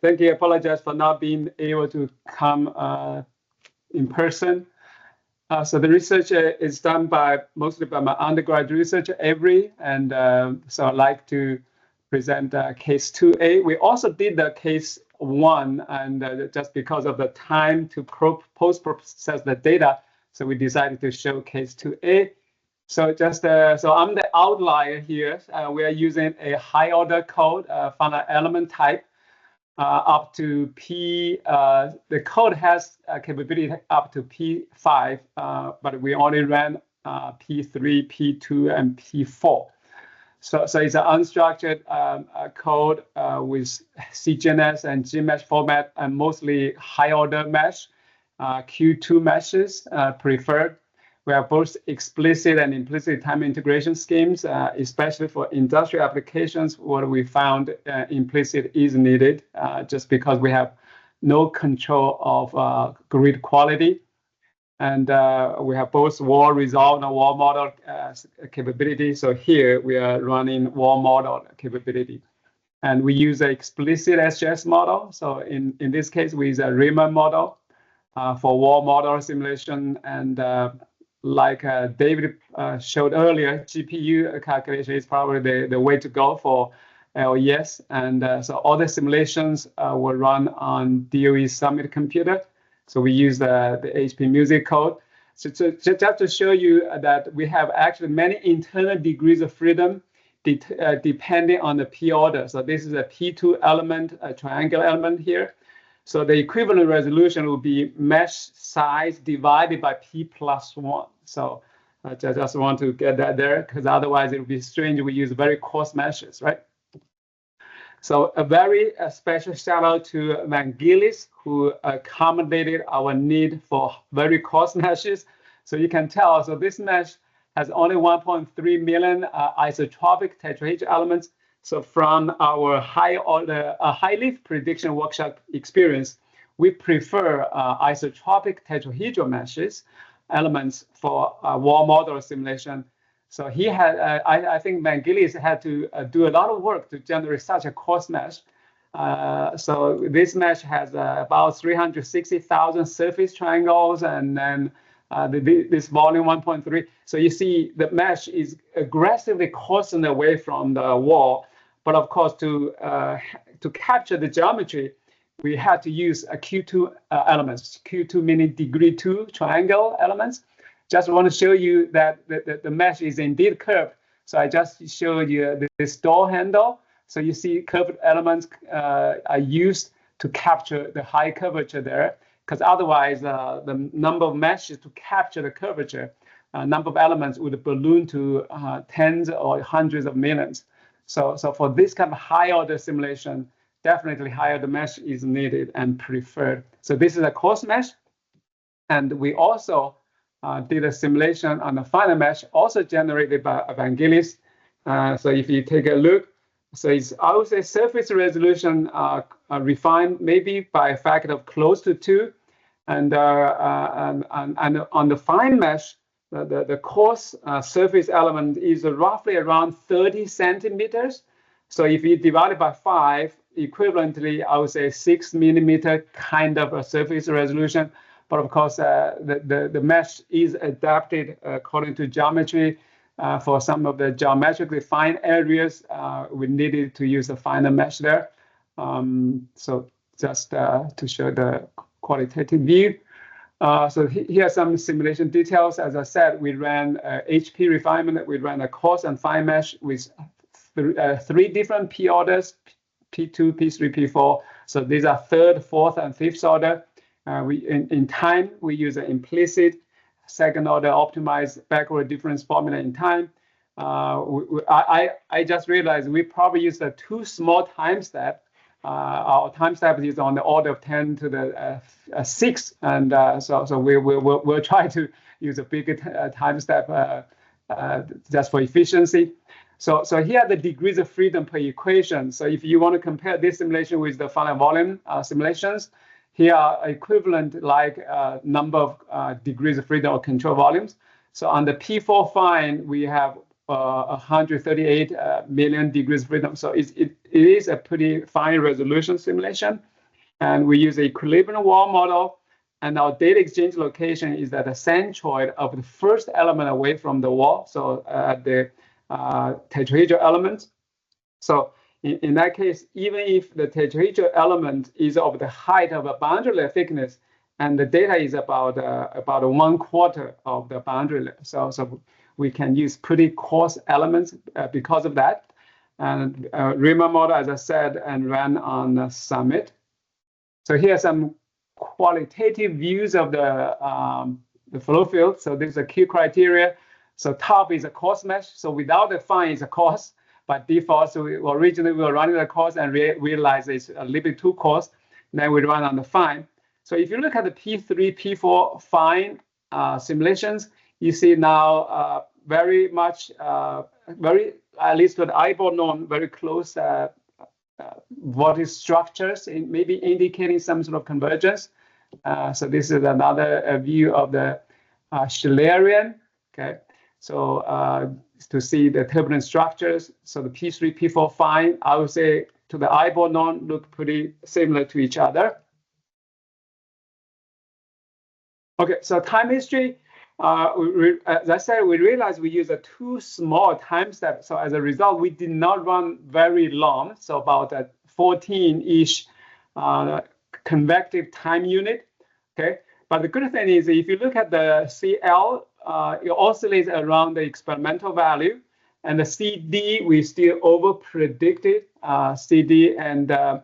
Thank you. I apologize for not being able to come in person. So the research is done mostly by my undergraduate researcher, Avery, and so I'd like to present case 2A. We also did the case 1, and just because of the time to post-process the data, so we decided to show case 2A. So so I'm the outlier here. We are using a high-order code, finite element type, up to P. The code has a capability up to P5, but we only ran P3, P2, and P4. So it's an unstructured code with CGNS and GMesh format, and mostly high-order mesh, Q2 meshes preferred. We have both explicit and implicit time integration schemes, especially for industrial applications. What we found implicit is needed just because we have no control of grid quality. And we have both wall resolved and wall model capability. So here we are running wall model capability. And we use an explicit SGS model. So in this case, we use a Riemann model for wall model simulation. And like David showed earlier, GPU calculation is probably the way to go for LES. And so all the simulations were run on DOE Summit computer. So we use the HP music code. So just to show you that we have actually many internal degrees of freedom depending on the P order. So this is a P2 element, a triangular element here. So the equivalent resolution will be mesh size divided by P+1. So I just want to get that there, because otherwise it would be strange. We use very coarse meshes, right? So a very special shout out to Vangelis, who accommodated our need for very coarse meshes. So you can tell, so this mesh has only 1.3 million isotropic tetrahedral elements. So from our high leaf prediction workshop experience, we prefer isotropic tetrahedral meshes elements for wall model simulation. So he had, I think Vangelis had to do a lot of work to generate such a coarse mesh. So this mesh has about 360,000 surface triangles, and then this volume 1.3. So you see the mesh is aggressively coarsened away from the wall. But of course, to capture the geometry, we had to use a Q2 elements, Q2 meaning degree 2 triangle elements. Just want to show you that the mesh is indeed curved. So I just showed you this door handle. So you see curved elements are used to capture the high curvature there, because otherwise the number of meshes to capture the curvature, number of elements would balloon to tens or hundreds of millions. So for this kind of high order simulation, definitely higher the mesh is needed and preferred. So this is a coarse mesh. And we also did a simulation on the final mesh, also generated by Vangelis. So if you take a look, so it's, I would say, surface resolution refined maybe by a factor of close to 2. And on the fine mesh, the coarse surface element is roughly around 30 centimeters. So if you divide it by 5, equivalently, I would say 6 millimeter kind of a surface resolution. But of course, the mesh is adapted according to geometry. For some of the geometrically fine areas, we needed to use a finer mesh there. So just to show the qualitative view. So here are some simulation details. As I said, we ran HP refinement. We ran a coarse and fine mesh with 3 different P orders, P2, P3, P4. So these are 3rd, 4th, and 5th order. In time, we use an implicit 2nd order optimized backward difference formula in time. I just realized we probably used a too small time step. Our time step is on the order of 10 to the 6, and so we'll try to use a bigger time step just for efficiency. So here are the degrees of freedom per equation. So if you want to compare this simulation with the finite volume simulations, here are equivalent like number of degrees of freedom or control volumes. So on the P4 fine, we have 138 million degrees of freedom. So it is a pretty fine resolution simulation. And we use the equilibrium wall model. And our data exchange location is at the centroid of the first element away from the wall. So the tetrahedral element. So in that case, even if the tetrahedral element is of the height of a boundary layer thickness, and the data is about 1/4 of the boundary layer, so we can use pretty coarse elements because of that. And Riemann model, as I said, and ran on Summit. So here are some qualitative views of the flow field. So this is a Q criteria. So top is a coarse mesh. So without the fine, it's a coarse. By default, so originally we were running the coarse and realized it's a little bit too coarse. Then we run on the fine. So if you look at the P3, P4 fine simulations, you see now very much, at least to the eyeball norm, very close vortex structures, maybe indicating some sort of convergence. So this is another view of the Schillerian. Okay, so to see the turbulent structures. So the P3, P4 fine, I would say to the eyeball norm look pretty similar to each other. Okay, so time history. As I said, we realized we use a too small time step. So as a result, we did not run very long. So about a 14-ish convective time unit. Okay, but the good thing is if you look at the CL, it oscillates around the experimental value, and the CD we still over predicted CD, and the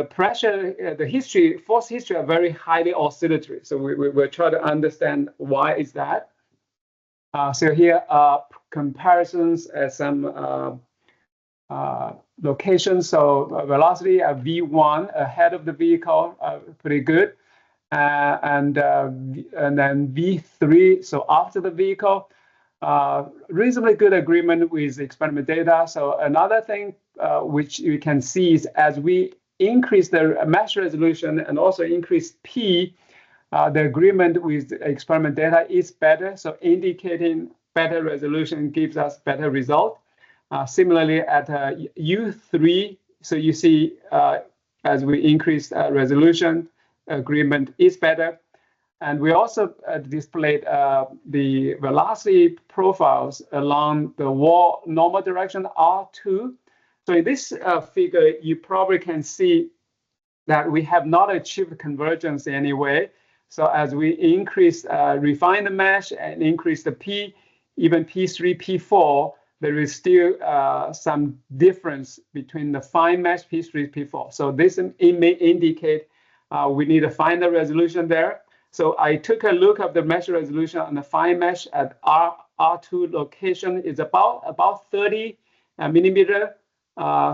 pressure, the history, force history are very highly oscillatory. So we'll try to understand why is that. So here are comparisons at some locations. So velocity at V1 ahead of the vehicle, pretty good. And then V3, so after the vehicle, reasonably good agreement with experiment data. So another thing which you can see is as we increase the mesh resolution and also increase P, the agreement with experiment data is better. So indicating better resolution gives us better result. Similarly at U3, so you see as we increase resolution, agreement is better. And we also displayed the velocity profiles along the wall normal direction R2. So in this figure, you probably can see that we have not achieved convergence in any way. So as we increase, refine the mesh and increase the P, even P3, P4, there is still some difference between the fine mesh P3, P4. So this it may indicate we need a finer resolution there. So I took a look at the mesh resolution on the fine mesh at R2 location is about 30 millimeter.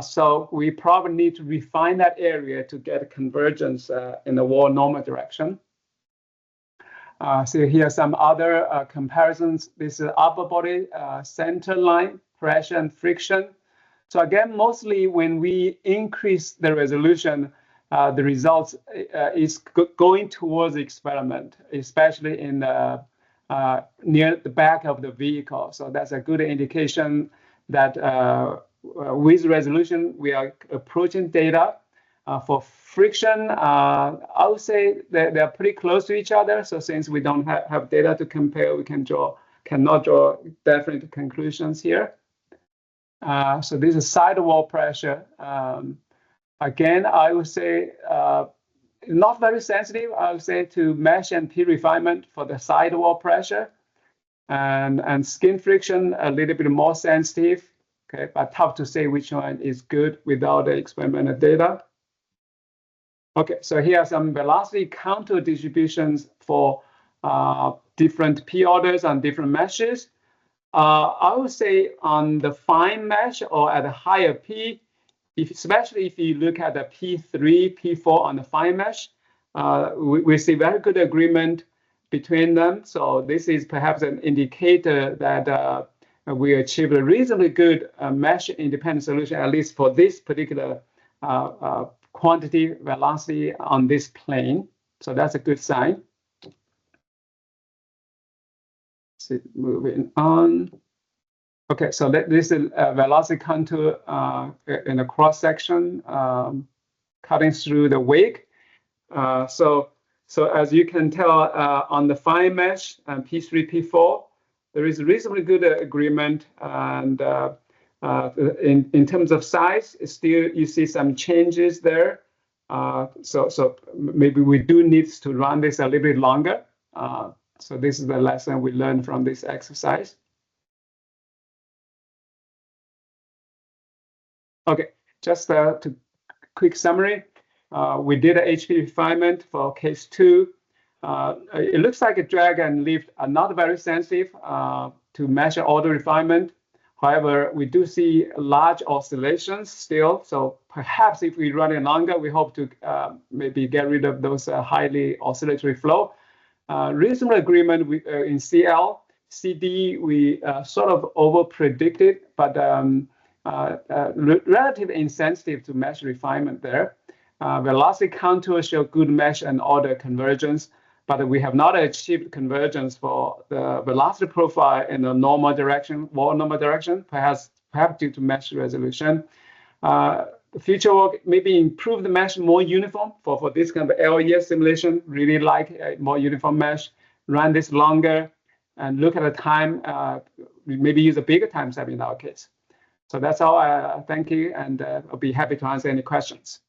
So we probably need to refine that area to get convergence in the wall normal direction. So here are some other comparisons. This is upper body center line, pressure and friction. So again, mostly when we increase the resolution, the results is going towards the experiment, especially in the near the back of the vehicle. So that's a good indication that with resolution, we are approaching data. For friction, I would say that they're pretty close to each other. So since we don't have data to compare, we cannot draw definite conclusions here. So this is sidewall pressure. Again, I would say not very sensitive, I would say, to mesh and P refinement for the sidewall pressure. And skin friction, a little bit more sensitive, okay, but tough to say which one is good without the experimental data. Okay, so here are some velocity counter distributions for different P orders on different meshes. I would say on the fine mesh or at a higher P, especially if you look at the P3, P4 on the fine mesh, we see very good agreement between them. So this is perhaps an indicator that we achieved a reasonably good mesh independent solution, at least for this particular quantity velocity on this plane. So that's a good sign. So moving on. Okay, so this is a velocity contour in a cross section cutting through the wake. So as you can tell on the fine mesh and P3, P4, there is reasonably good agreement, and in terms of size, still you see some changes there. So maybe we do need to run this a little bit longer. So this is the lesson we learned from this exercise. Okay, just to quick summary. We did a HP refinement for case 2. It looks like a drag and lift are not very sensitive to measure order refinement. However, we do see large oscillations still. So perhaps if we run it longer, we hope to maybe get rid of those highly oscillatory flow. Reasonable agreement in CL. CD, we sort of over-predicted, but relatively insensitive to mesh refinement there. Velocity contour show good mesh and order convergence, but we have not achieved convergence for the velocity profile in the normal direction, wall normal direction, perhaps due to mesh resolution. Future work maybe improve the mesh more uniform for this kind of LES simulation. Really like a more uniform mesh. Run this longer and look at the time. Maybe use a bigger time step in our case. So that's all. Thank you, and I'll be happy to answer any questions.